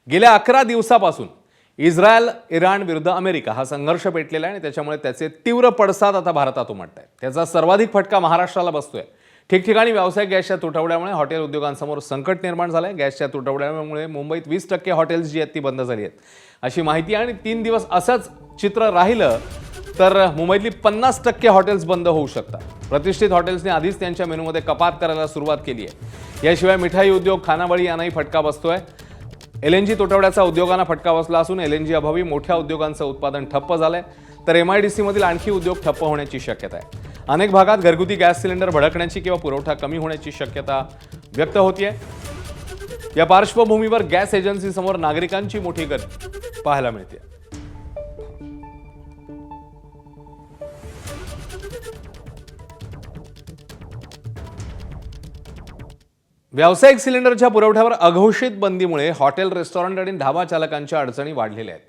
गेल्या 11 दिवसापासून Israel, Iran विरुद्ध अमेरिका हा संघर्ष पेटलेला आहे आणि त्याच्यामुळे त्याचे तीव्र पडसाद आता भारतात उमटत आहेत. त्याचा सर्वाधिक फटका महाराष्ट्राला बसतोय. ठिकठिकाणी व्यावसायिक गॅसच्या तुटवड्यामुळे हॉटेल उद्योगांसमोर संकट निर्माण झालंय. गॅसच्या तुटवड्यामुळे मुंबईत 20% हॉटेल्स जी आहेत ती बंद झाली आहेत अशी माहिती आहे आणि 3 दिवस असंच चित्र राहिलं तर मुंबईतली 50% हॉटेल्स बंद होऊ शकतात. प्रतिष्ठित हॉटेल्सने आधीच त्यांच्या मेनूमध्ये कपात करायला सुरुवात केली आहे. याशिवाय मिठाई उद्योग, खानावळी यांनाही फटका बसतोय. LNG तुटवड्याचा उद्योगांना फटका बसला असून LNG अभावी मोठ्या उद्योगांचं उत्पादन ठप्प झालंय, तर MIDC मधील आणखी उद्योग ठप्प होण्याची शक्यता आहे. अनेक भागात घरगुती गॅस सिलेंडर भडकण्याची किंवा पुरवठा कमी होण्याची शक्यता व्यक्त होतीये. या पार्श्वभूमीवर गॅस एजन्सी समोर नागरिकांची मोठी गर्दी पाहायला मिळते. व्यावसायिक सिलेंडरच्या पुरवठ्यावर अघोषित बंदीमुळे हॉटेल, रेस्टॉरंट आणि ढाबा चालकांच्या अडचणी वाढलेल्या आहेत.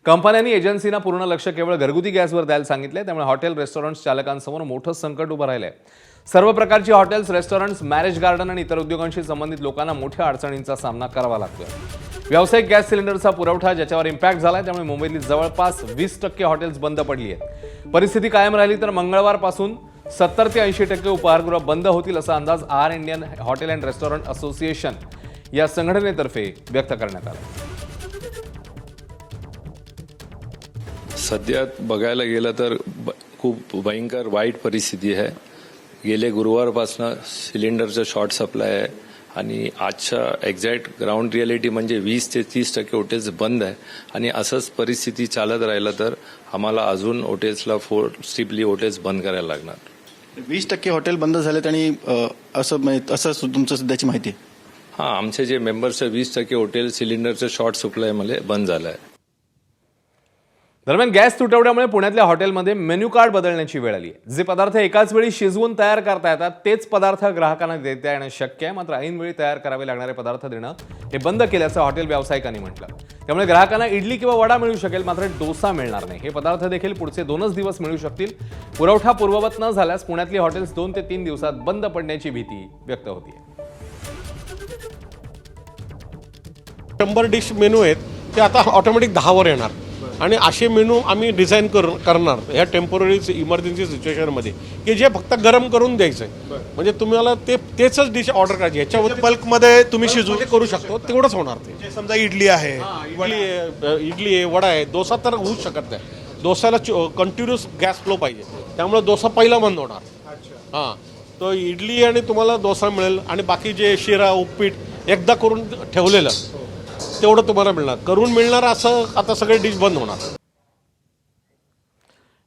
कंपन्यांनी एजन्सीना पूर्ण लक्ष केवळ घरगुती गॅसवर द्यायला सांगितले, त्यामुळे हॉटेल, रेस्टॉरंट चालकांसमोर मोठं संकट उभं राहिलंय. सर्व प्रकारची हॉटेल्स, रेस्टॉरंट्स, मॅरेज गार्डन आणि इतर उद्योगांशी संबंधित लोकांना मोठ्या अडचणींचा सामना करावा लागतोय. व्यावसायिक गॅस सिलेंडरचा पुरवठा ज्याच्यावर इम्पॅक्ट झालाय, त्यामुळे मुंबईतली जवळपास 20% हॉटेल्स बंद पडली आहेत. परिस्थिती कायम राहिली तर मंगळवारपासून 70 ते 80% उपाहारगृह बंद होतील असा अंदाज आर Indian hotel and restaurant association या संघटनेतर्फे व्यक्त करण्यात आला. सध्या बघायला गेलं तर खूप भयंकर वाईट परिस्थिती आहे. गेले गुरुवारपासून सिलेंडरचं शॉर्ट सप्लाय आहे आणि आजच्या एक्झॅक्ट ग्राउंड रियालिटी म्हणजे 20 ते 30% हॉटेल्स बंद आहे आणि असंच परिस्थिती चालत राहिलं तर आम्हाला अजून हॉटेल्सला स्ट्रिक्टली हॉटेल्स बंद करायला लागणार. 20% हॉटेल बंद झालेत आणि असं तुमचं सध्याची माहिती आहे? हां, आमचे जे मेंबर्स 20% हॉटेल सिलेंडरचं शॉर्ट सप्लायमध्ये बंद झालं आहे. दरम्यान गॅस तुटवड्यामुळे पुण्यातल्या हॉटेलमध्ये मेन्यू कार्ड बदलण्याची वेळ आली आहे. जे पदार्थ एकाच वेळी शिजवून तयार करता येतात तेच पदार्थ ग्राहकांना देता येणं शक्य आहे. मात्र ऐनवेळी तयार करावे लागणारे पदार्थ देणं हे बंद केल्याचं हॉटेल व्यावसायिकांनी म्हटलं. त्यामुळे ग्राहकांना इडली किंवा वडा मिळू शकेल, मात्र डोसा मिळणार नाही. हे पदार्थ देखील पुढचे 2च दिवस मिळू शकतील. पुरवठा पूर्ववत न झाल्यास पुण्यातली हॉटेल्स 2 ते 3 दिवसात बंद पडण्याची भीती व्यक्त होतीये. 100 डिश मेनू आहेत ते आता ऑटोमॅटिक 10 वर येणार आणि असे मेनू आम्ही डिझाईन करणार ह्या टेम्पररी इमर्जन्सी सिच्युएशनमध्ये की जे फक्त गरम करून द्यायचं आहे. म्हणजे तुम्हाला तेच डिश ऑर्डर करायची, ह्याच्यावर बल्कमध्ये तुम्ही शिजवून करू शकतो, तेवढंच होणार ते. समजा इडली आहे, इडली आहे, वडा आहे, डोसा तर होऊच शकत नाही. डोसाला कंटिन्युअस गॅस फ्लो पाहिजे, त्यामुळे डोसा पहिला बंद होणार. हां, तो इडली आणि तुम्हाला डोसा मिळेल आणि बाकी जे शिरा, उपीट एकदा करून ठेवलेलं तेवढं तुम्हाला मिळणार, करून मिळणार. असं आता सगळे डिश बंद होणार.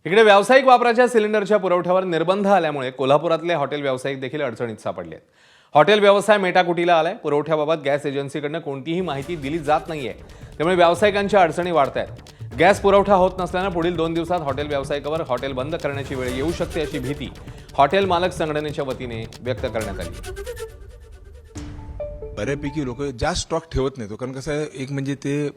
इकडे व्यावसायिक वापराच्या सिलेंडरच्या पुरवठ्यावर निर्बंध आल्यामुळे कोल्हापुरातले हॉटेल व्यावसायिक देखील अडचणीत सापडले आहेत. हॉटेल व्यवसाय मेटाकुटीला आलाय. पुरवठ्याबाबत गॅस एजन्सीकडनं कोणतीही माहिती दिली जात नाहीये, त्यामुळे व्यावसायिकांच्या अडचणी वाढत आहेत. गॅस पुरवठा होत नसल्यानं पुढील 2 दिवसात हॉटेल व्यावसायिकावर हॉटेल बंद करण्याची वेळ येऊ शकते अशी भीती हॉटेल मालक संघटनेच्या वतीने व्यक्त करण्यात आली. बऱ्यापैकी लोक जास्त स्टॉक ठेवत नाहीत, कारण कसं आहे, एक म्हणजे ते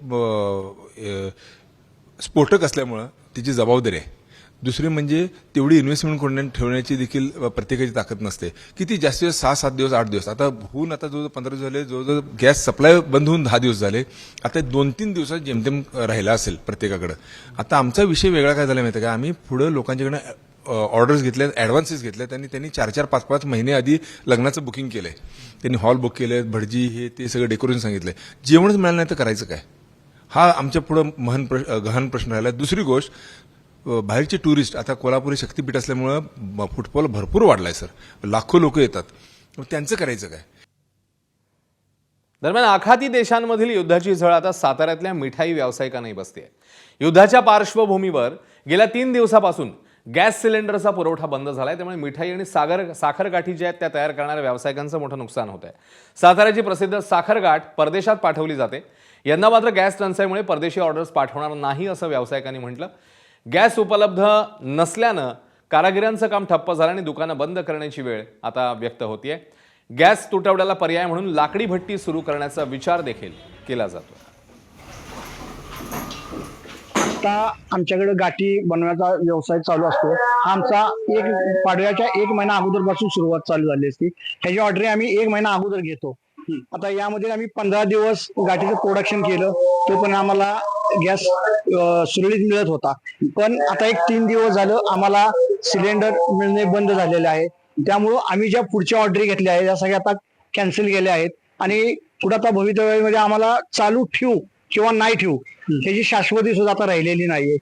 स्फोटक असल्यामुळं त्याची जबाबदारी आहे. दुसरी म्हणजे तेवढी इन्व्हेस्टमेंट करून ठेवण्याची देखील प्रत्येकाची ताकद नसते. किती जास्तीत जास्त 6-7 दिवस, 8 दिवस. आता होऊन आता जवळजवळ 15 दिवस झाले, जवळजवळ गॅस सप्लाय बंद होऊन 10 दिवस झाले. आता 2-3 दिवसात जेमतेम राहिला असेल प्रत्येकाकडे. आता आमचा विषय वेगळा काय झाला माहिती आहे का, आम्ही पुढे लोकांच्याकडे ऑर्डर्स घेतल्यात, ॲडव्हान्सेस घेतल्यात आणि त्यांनी 4-4, 5-5 महिने आधी लग्नाचं बुकिंग केलंय. त्यांनी हॉल बुक केले, भटजी हे ते सगळं डेकोरेशन सांगितलंय. जेवणच मिळालं नाही तर करायचं काय, हा आमच्या पुढं गहन प्रश्न राहिला. दुसरी गोष्ट, बाहेरचे टुरिस्ट, आता कोल्हापुरी शक्तीपीठ असल्यामुळं फुटफॉल भरपूर वाढलाय सर. लाखो लोक येतात, त्यांचं करायचं काय. दरम्यान आखाती देशांमधील युद्धाची झळ आता साताऱ्यातल्या मिठाई व्यावसायिकांनाही बसते. युद्धाच्या पार्श्वभूमीवर गेल्या 3 दिवसापासून गॅस सिलेंडरचा पुरवठा बंद झालाय, त्यामुळे मिठाई आणि साखरगाठी ज्या आहेत त्या तयार करणाऱ्या व्यावसायिकांचं मोठं नुकसान होत आहे. साताऱ्याची प्रसिद्ध साखरगाठ परदेशात पाठवली जाते. यंदा मात्र गॅस टंचाईमुळे परदेशी ऑर्डर्स पाठवणार नाही असं व्यावसायिकांनी म्हटलं. गॅस उपलब्ध नसल्यानं कारागिरांचं काम ठप्प झालं आणि दुकानं बंद करण्याची वेळ आता व्यक्त होतीये. गॅस तुटवड्याला पर्याय म्हणून लाकडी भट्टी सुरू करण्याचा विचार देखील केला जातो. आता आमच्याकडे गाठी बनवण्याचा व्यवसाय चालू असतो. आमचा पाडव्याच्या 1 महिना अगोदरपासून सुरुवात चालू झाली असती. ह्याची ऑर्डर आम्ही 1 महिना अगोदर घेतो. आता यामध्ये आम्ही 15 दिवस गाठीचं प्रोडक्शन केलं, तो पण आम्हाला गॅस सुरळीत मिळत होता. पण आता एक 3 दिवस झालं आम्हाला सिलेंडर मिळणे बंद झालेले आहे. त्यामुळं आम्ही ज्या पुढच्या ऑर्डरी घेतल्या आहेत त्या सगळ्या आता कॅन्सल केल्या आहेत आणि पुढे आता भवितव्यामध्ये आम्हाला चालू ठेवू किंवा नाही ठेवू त्याची शाश्वती सुद्धा आता राहिलेली नाहीये.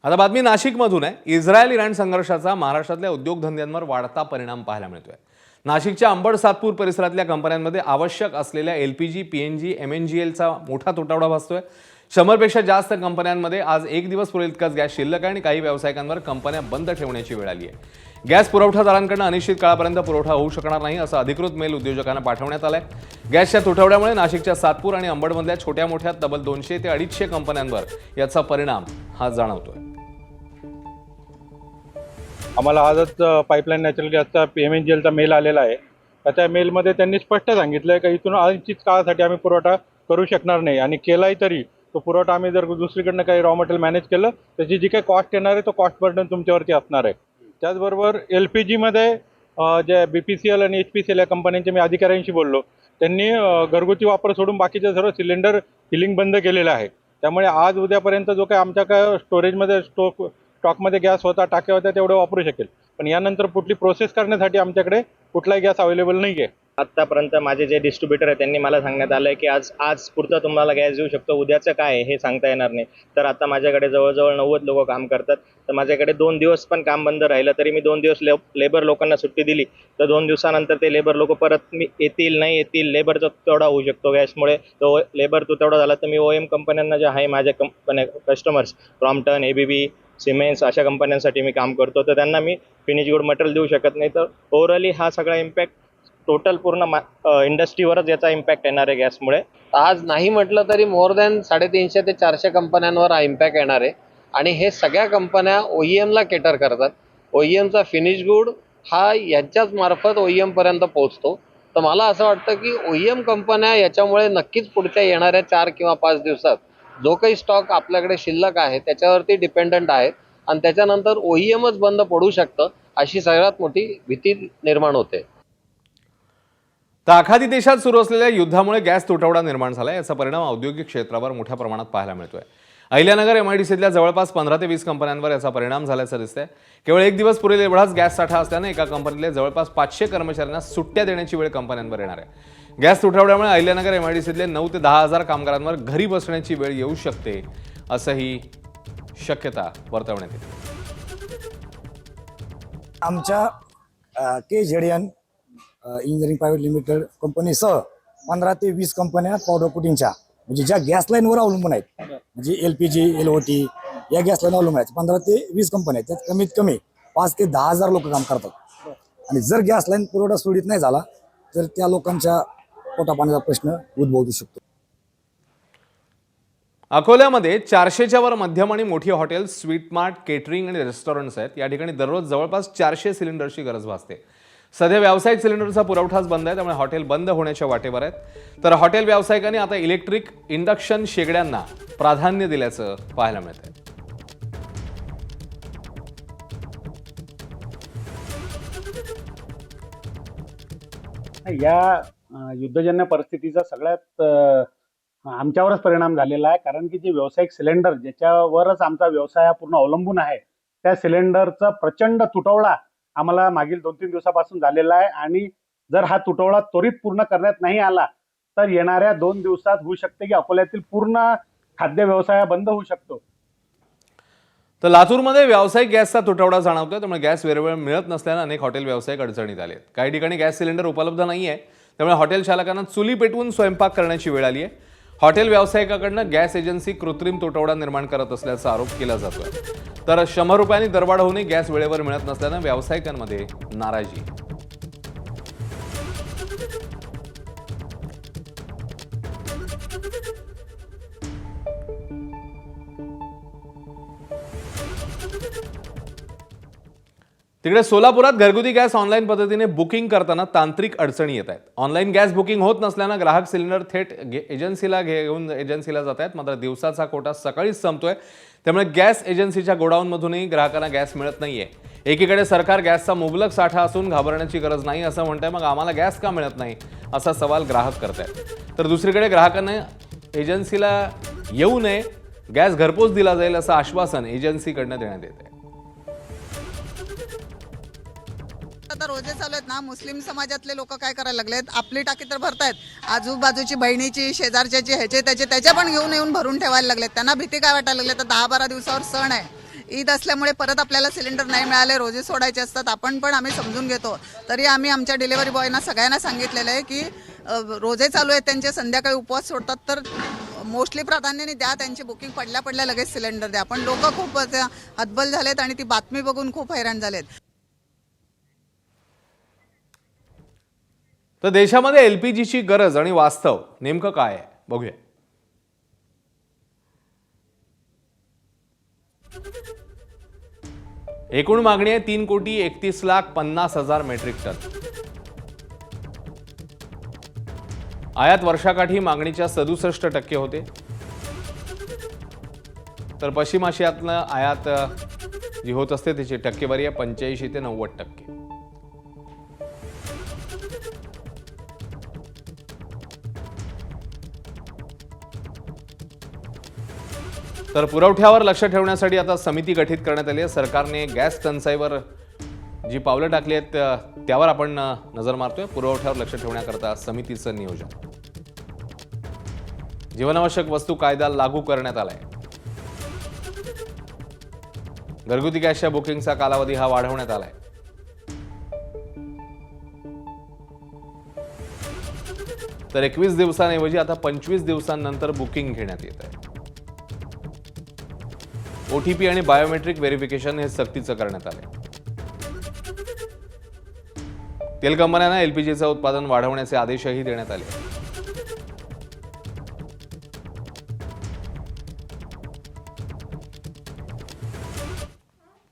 आता बातमी नाशिकमधून आहे. इस्रायल इराण संघर्षाचा महाराष्ट्रातल्या उद्योगधंद्यांवर वाढता परिणाम पाहायला मिळतोय. नाशिकच्या अंबड सातपूर परिसरातल्या कंपन्यांमध्ये आवश्यक असलेल्या LPG, PNG, MNGLचा मोठा तुटवडा भासतोय. 100पेक्षा जास्त कंपन्यांमध्ये आज एक दिवस पुरेल इतकाच गॅस शिल्लक आहे आणि काही व्यावसायिकांवर कंपन्या बंद ठेवण्याची वेळ आली आहे. गॅस पुरवठादारांकडून अनिश्चित काळापर्यंत पुरवठा होऊ शकणार नाही असं अधिकृत मेल उद्योजकांना पाठवण्यात आलंय. गॅसच्या तुटवड्यामुळे नाशिकच्या सातपूर आणि अंबडमधल्या छोट्या मोठ्या तब्बल 200 ते 250 कंपन्यांवर याचा परिणाम हा जाणवतोय. आम्हाला आजच पाईपलाईन नॅचरल गॅसचा MNGLचा मेल आलेला आहे. त्या मेलमध्ये त्यांनी स्पष्ट सांगितलं आहे की इथून अनिश्चित काळासाठी आम्ही पुरवठा करू शकणार नाही आणि केलाही तरी तो पुरवठा आम्ही जर दुसरीकडनं काही रॉ मटेरियल मॅनेज केलं त्याची जी काही कॉस्ट येणार आहे तो कॉस्ट बर्डन तुमच्यावरती असणार आहे. त्याचबरोबर LPGमध्ये जे BPCL आणि HPCL या कंपन्यांच्या मी अधिकाऱ्यांशी बोललो, त्यांनी घरगुती वापर सोडून बाकीचे सर्व सिलेंडर फिलिंग बंद केलेलं आहे. त्यामुळे आज उद्यापर्यंत जो काही आमच्या काय स्टोरेजमध्ये स्टॉकमध्ये गॅस होता, टाक्या होत्या तेवढं वापरू शकेल. पण यानंतर कुठली प्रोसेस करण्यासाठी आमच्याकडे कुठलाही गॅस अवेलेबल नाही आहे. आत्तापर्यंत माझे जे डिस्ट्रीब्युटर आहे त्यांनी मला सांगण्यात आलं आहे की आज पुरतं तुम्हाला गॅस देऊ शकतो, उद्याचं काय हे सांगता येणार नाही. तर आता माझ्याकडे जवळजवळ 90 लोक काम करतात. तर माझ्याकडे 2 दिवस पण काम बंद राहिलं तरी मी 2 दिवस लेबर लोकांना सुट्टी दिली तर 2 दिवसानंतर ते लेबर लोक परत येतील नाही येतील, लेबरचा तुटवडा होऊ शकतो गॅसमुळे. तो लेबर तुटवडा झाला तर मी OEM कंपन्यांना जे आहे माझ्या कस्टमर्स क्रॉम्प्टन, ABB, सिमेंट्स अशा कंपन्यांसाठी मी काम करतो, तर त्यांना मी फिनिश गुड मटेरियल देऊ शकत नाही. तर ओव्हरऑली हा सगळा इम्पॅक्ट टोटल पूर्ण इंडस्ट्रीवरच याचा इम्पॅक्ट येणार आहे गॅसमुळे. आज नाही म्हटलं तरी मोर दॅन 350 ते 400 कंपन्यांवर हा इम्पॅक्ट येणार आहे आणि हे सगळ्या कंपन्या OEMला केटर करतात. OEMचा फिनिश गुड हा यांच्याच मार्फत OEM पर्यंत पोहोचतो. तर मला असं वाटतं की OEM कंपन्या याच्यामुळे नक्कीच पुढच्या येणाऱ्या 4 किंवा 5 दिवसात जो काही स्टॉक आपल्याकडे शिल्लक आहे त्याच्यावरती डिपेंडंट आहेत आणि त्याच्यानंतर OEMच बंद पडू शकतं अशी सगळ्यात मोठी भीती निर्माण होते. तर आखाती देशात सुरू असलेल्या युद्धामुळे गॅस तुटवडा निर्माण झाला. याचा परिणाम औद्योगिक क्षेत्रावर मोठ्या प्रमाणात पाहायला मिळतोय. अहिल्यानगर MIDCतल्या जवळपास 15 ते 20 कंपन्यांवर याचा परिणाम झाल्याचं दिसतंय. केवळ एक दिवस पुरेल एवढाच गॅस साठा असल्याने एका कंपनीतले जवळपास 500 कर्मचाऱ्यांना सुट्ट्या देण्याची वेळ कंपन्यांवर येणार आहे. गॅस तुटवड्यामुळे अहिल्यानगर MIDCतले 9 ते 10,000 कामगारांवर घरी बसण्याची वेळ येऊ शकते असंही शक्यता वर्तवण्यात येते. आमच्या KZN इंजिनिअरिंग प्रायव्हेट लिमिटेड कंपनीसह 15 ते 20 कंपन्या पावडर कोटिंगच्या म्हणजे ज्या गॅस लाईनवर अवलंबून आहेत, म्हणजे LPG, LOT या गॅस लाईन अवलंबून आहेत 15 ते 20 कंपन्या आहेत. त्यात कमीत कमी 5 ते 10,000 लोक काम करतात आणि जर गॅस लाईन पुरवठा सुरळीत नाही झाला तर त्या लोकांच्या पोटापाण्याचा प्रश्न उद्भवू शकतो. अकोल्यामध्ये 400च्या वर मध्यम आणि मोठी हॉटेल्स, स्वीट मार्ट, केटरिंग आणि रेस्टॉरंट्स आहेत. या ठिकाणी दररोज जवळपास 400 सिलेंडरची गरज भासते. सध्या व्यावसायिक सिलेंडरचा पुरवठाच बंद आहे, त्यामुळे हॉटेल बंद होण्याच्या वाटेवर आहेत. तर हॉटेल व्यावसायिकांनी आता इलेक्ट्रिक इंडक्शन शेगड्यांना प्राधान्य दिल्याचं पाहायला मिळतंय. या युद्धजन्य परिस्थितीचा सगळ्यात आमच्यावरच परिणाम झालेला आहे. कारण की जे व्यावसायिक सिलेंडर ज्याच्यावरच आमचा व्यवसाय पूर्ण अवलंबून आहे त्या सिलेंडरचा प्रचंड तुटवडा आम्हाला मागील 2-3 दिवसापासून झालेला आहे आणि जर हा तुटवडा त्वरित पूर्ण करण्यात नाही आला तर येणाऱ्या 2 दिवसात होऊ शकते की अकोल्यातील पूर्ण खाद्य व्यवसाय बंद होऊ शकतो. तर लातूरमध्ये व्यावसायिक गॅसचा तुटवडा जाणवतोय, त्यामुळे गॅस वेळेवर मिळत नसल्यानं अनेक हॉटेल व्यावसायिक अडचणीत आले आहेत. काही ठिकाणी गॅस सिलेंडर उपलब्ध नाही आहे, त्यामुळे हॉटेल चालकांना चुली पेटवून स्वयंपाक करण्याची वेळ आली आहे. हॉटेल व्यावसायिकाकडनं गॅस एजन्सी कृत्रिम तुटवडा निर्माण करत असल्याचा आरोप केला जातोय. तर 100 रुपयांनी दरवाढ होऊनही गॅस वेळेवर मिळत नसल्यानं व्यावसायिकांमध्ये नाराजी. तिकडे सोलापुरात घरगुती गॅस ऑनलाईन पद्धतीने बुकिंग करताना तांत्रिक अडचणी येत आहेत. ऑनलाईन गॅस बुकिंग होत नसल्यानं ग्राहक सिलेंडर थेट एजन्सीला घेऊन एजन्सीला जात आहेत. मात्र दिवसाचा कोटा सकाळीच संपतोय, त्यामुळे गॅस एजन्सीच्या गोडाऊनमधूनही ग्राहकांना गॅस मिळत नाहीये. एकीकडे सरकार गॅसचा मुबलक साठा असून घाबरण्याची गरज नाही असं म्हणतंय, मग आम्हाला गॅस का मिळत नाही असा सवाल ग्राहक करतायत. तर दुसरीकडे ग्राहकांना एजन्सीला येऊ नये, गॅस घरपोच दिला जाईल असं आश्वासन एजन्सीकडनं देण्यात येत आहे. आता रोजे चालू आहेत ना, मुस्लिम समाजातले लोक काय करायला लागलेत, आपली टाकी तर भरतायत, आजूबाजूची बहिणीची, शेजारच्याची, ह्याचे त्याच्या पण घेऊन येऊन भरून ठेवायला लागलेत. त्यांना भीती काय वाटायला लागली, तर 10-12 दिवसावर सण आहे, ईद असल्यामुळे परत आपल्याला सिलेंडर नाही मिळाले, रोजे सोडायचे असतात. आम्ही समजून घेतो, तरी आम्ही आमच्या डिलिव्हरी बॉयना सगळ्यांना सांगितलेलं आहे की रोजे चालू आहेत त्यांचे, संध्याकाळी उपवास सोडतात, तर मोस्टली प्राधान्याने द्या, त्यांची बुकिंग पडल्या लगेच सिलेंडर द्या. पण लोक खूप हतबल झालेत आणि ती बातमी बघून खूप हैराण झालेत. तर देशामध्ये एलपीजीची गरज आणि वास्तव नेमकं काय आहे बघूया. एकूण मागणी आहे 3,31,50,000 मेट्रिक टन. आयात वर्षाकाठी मागणीच्या 67% होते, तर पश्चिम आशियातनं आयात जी होत असते त्याची टक्केवारी आहे 85 ते 90%. तर पुरवठ्यावर लक्ष ठेवण्यासाठी आता समिती गठीत करण्यात आली आहे. सरकारने गॅस टंचाईवर जी पावलं टाकली आहेत त्यावर आपण नजर मारतोय. पुरवठ्यावर लक्ष ठेवण्याकरता समितीचं नियोजन. जीवनावश्यक वस्तू कायदा लागू करण्यात आलाय. घरगुती गॅसच्या बुकिंगचा कालावधी हा वाढवण्यात आलाय. तर 21 दिवसांऐवजी आता 25 दिवसांनंतर बुकिंग घेण्यात येत आहे. ओटीपी आणि बायोमेट्रिक व्हेरिफिकेशन हे सक्तीचं करण्यात आले. तेल कंपन्यांना एलपीजीचं उत्पादन वाढवण्याचे आदेशही देण्यात आले.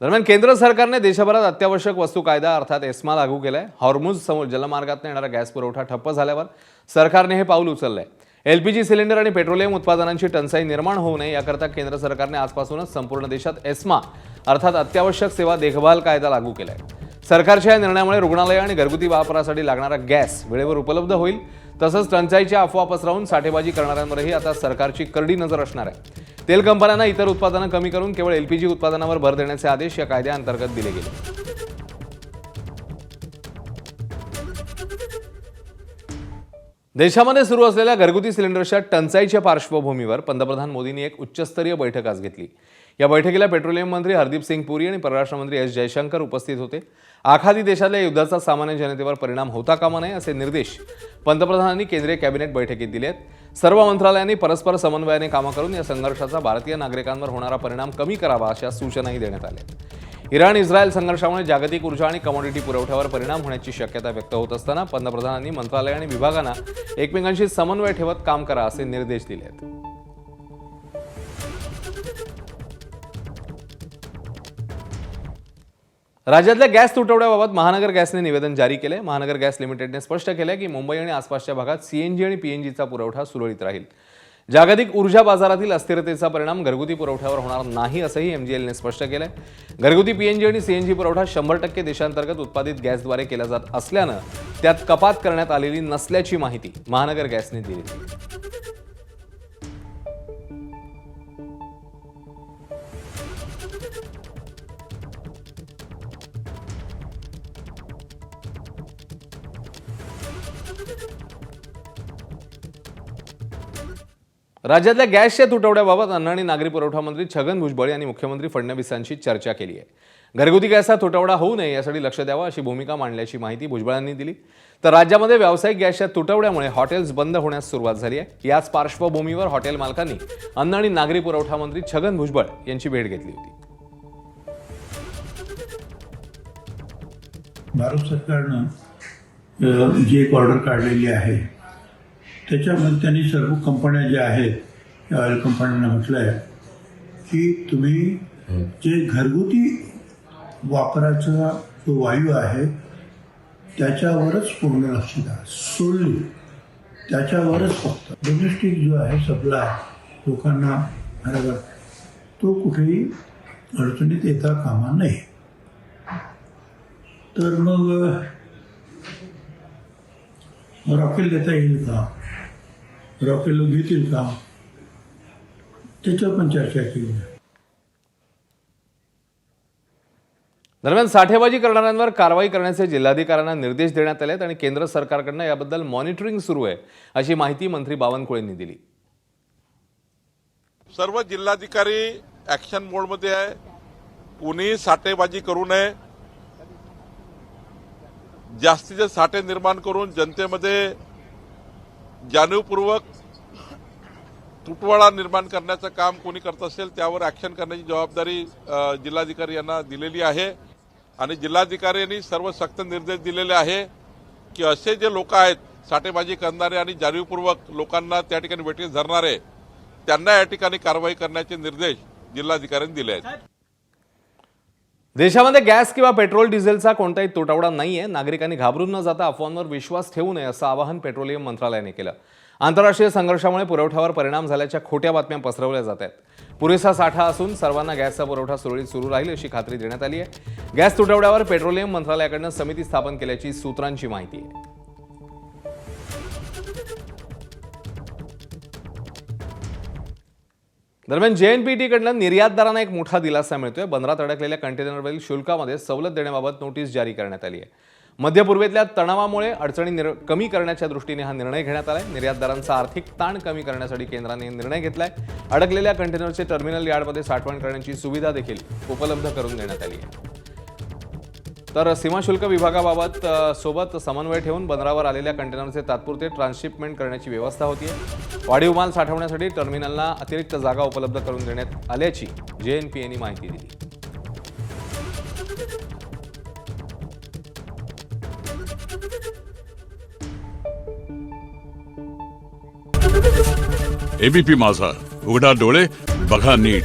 दरम्यान केंद्र सरकारने देशभरात अत्यावश्यक वस्तू कायदा अर्थात एस्मा लागू केलाय. हॉर्मुझ जलमार्गातून येणारा गॅस पुरवठा ठप्प झाल्यावर सरकारने हे पाऊल उचललंय. एलपीजी सिलेंडर आणि पेट्रोलियम उत्पादनांची टंचाई निर्माण होऊ नये याकरता केंद्र सरकारने आजपासूनच संपूर्ण देशात एस्मा अर्थात अत्यावश्यक सेवा देखभाल कायदा लागू केलाय. सरकारच्या या निर्णयामुळे रुग्णालय आणि घरगुती वापरासाठी लागणारा गॅस वेळेवर उपलब्ध होईल. तसंच टंचाईच्या अफवा पसरवून साठेबाजी करणाऱ्यांवरही आता सरकारची करडी नजर असणार आहे. तेल कंपन्यांना इतर उत्पादनं कमी करून केवळ एलपीजी उत्पादनावर भर देण्याचे आदेश या कायद्याअंतर्गत दिले गेले. देशामध्ये सुरू असलेल्या घरगुती सिलेंडरच्या टंचाईच्या पार्श्वभूमीवर पंतप्रधान मोदींनी एक उच्चस्तरीय बैठक आज घेतली. या बैठकीला पेट्रोलियम मंत्री हरदीप सिंग पुरी आणि परराष्ट्र मंत्री एस जयशंकर उपस्थित होते. आखाती देशातल्या युद्धाचा सामान्य जनतेवर परिणाम होता कामा नये असे निर्देश पंतप्रधानांनी केंद्रीय कॅबिनेट बैठकीत दिले आहेत. सर्व मंत्रालयांनी परस्पर समन्वयाने कामं करून या संघर्षाचा भारतीय नागरिकांवर होणारा परिणाम कमी करावा अशा सूचनाही देण्यात आल्या. इराण इस्रायल संघर्षामुळे जागतिक ऊर्जा आणि कमोडिटी पुरवठ्यावर परिणाम होण्याची शक्यता व्यक्त होत असताना पंतप्रधानांनी मंत्रालय आणि विभागांना एकमेकांशी समन्वय ठेवत काम करा असे निर्देश दिले आहेत. राज्यातल्या गॅस तुटवड्याबाबत महानगर गॅसने निवेदन जारी केले. महानगर गॅस लिमिटेडने स्पष्ट केले की मुंबई आणि आसपासच्या भागात सीएनजी आणि पीएनजीचा पुरवठा सुरळीत राहील. जागतिक ऊर्जा बाजारातील अस्थिरतेचा परिणाम घरगुती पुरवठ्यावर होणार नाही असंही एमजीएलने स्पष्ट केलंय. घरगुती पीएनजी आणि सीएनजी पुरवठा 100% देशांतर्गत उत्पादित गॅसद्वारे केला जात असल्यानं त्यात कपात करण्यात आलेली नसल्याची माहिती महानगर गॅसने दिली. राज्यातल्या गॅसच्या तुटवड्याबाबत अन्न आणि नागरी पुरवठा मंत्री छगन भुजबळ यांनी मुख्यमंत्री फडणवीसांशी चर्चा केली आहे. घरगुती गॅसचा तुटवडा होऊ नये यासाठी लक्ष द्यावं अशी भूमिका मांडल्याची माहिती भुजबळांनी दिली. तर राज्यामध्ये व्यावसायिक गॅसच्या तुटवड्यामुळे हॉटेल्स बंद होण्यास सुरुवात झाली आहे. याच पार्श्वभूमीवर हॉटेल मालकांनी अन्न आणि नागरी पुरवठा मंत्री छगन भुजबळ यांची भेट घेतली होती. भारत सरकारनं जी एक ऑर्डर काढलेली आहे त्याच्यामध्ये त्यांनी सर्व कंपन्या ज्या आहेत ऑइल कंपन्यांना म्हटलं आहे की तुम्ही जे घरगुती वापराचा जो वायू आहे त्याच्यावरच पूर्ण लक्ष द्या, सोडली त्याच्यावरच फक्त. डोमेस्टिक जो आहे सप्लाय लोकांना बरोबर तो कुठेही अडचणीत येता कामा नये. तर मग रॉकेल देता येईल का, रॉकेल घेतील का, त्याच्यावर पण चर्चा केली. दरम्यान साठेबाजी करणाऱ्यांवर कारवाई करण्याचे जिल्हाधिकाऱ्यांना निर्देश देण्यात आले आहेत आणि केंद्र सरकारकडनं याबद्दल मॉनिटरिंग सुरू आहे, अशी माहिती मंत्री बावनकुळेंनी दिली. सर्व जिल्हाधिकारी ॲक्शन मोडमध्ये आहे. कुणीही साठेबाजी करू नये. जास्तीचे साठे निर्माण करून जनतेमध्ये जाणीवपूर्वक तुटवडा निर्माण करण्याचं काम कोणी करत असेल त्यावर ॲक्शन करण्याची जबाबदारी जिल्हाधिकारी यांना दिलेली आहे. आणि जिल्हाधिकारी यांनी सर्व सक्त निर्देश दिलेले आहे की असे जे लोक आहेत साठेबाजी करणारे आणि जाणीवपूर्वक लोकांना त्या ठिकाणी वेठीस धरणारे त्यांना या ठिकाणी कारवाई करण्याचे निर्देश जिल्हाधिकाऱ्यांनी दिले आहेत. देशामध्ये गॅस किंवा पेट्रोल डिझेलचा कोणताही तुटवडा नाहीये. नागरिकांनी घाबरून न जाता अफवांवर विश्वास ठेवू नये असं आवाहन पेट्रोलियम मंत्रालयाने केलं. आंतरराष्ट्रीय संघर्षामुळे पुरवठ्यावर परिणाम झाल्याच्या खोट्या बातम्या पसरवल्या जात आहेत. पुरेसा साठा असून सर्वांना गॅसचा पुरवठा सुरळीत सुरू राहील अशी खात्री देण्यात आली आहे. गॅस तुटवड्यावर पेट्रोलियम मंत्रालयाकडून समिती स्थापन केल्याची सूत्रांची माहिती आहे. दरम्यान JNPT निर्यातदारांना एक मोठा दिलासा मिळतोय. बंदरात अडकलेल्या कंटेनरवरील शुल्कामध्ये सवलत देण्याबाबत नोटीस जारी करण्यात आली आहे. मध्य पूर्वेतल्या तणावामुळे अडचणी कमी करण्याच्या दृष्टीने हा निर्णय घेण्यात आलाय. निर्यातदारांचा आर्थिक ताण कमी करण्यासाठी केंद्राने निर्णय घेतलाय. अडकलेल्या कंटेनरचे टर्मिनल यार्डमध्ये साठवण करण्याची सुविधा देखील उपलब्ध करून देण्यात आली आहे. तर सीमाशुल्क विभागाबाबत सोबत समन्वय ठेवून बंदरावर आलेल्या कंटेनरचे तात्पुरते ट्रान्सशिपमेंट करण्याची व्यवस्था होतीये. वाढीव माल साठवण्यासाठी टर्मिनलला अतिरिक्त जागा उपलब्ध करून देण्यात आल्याची JNPAने माहिती दिली. ABP माझा, उघडा डोळे बघा नीट.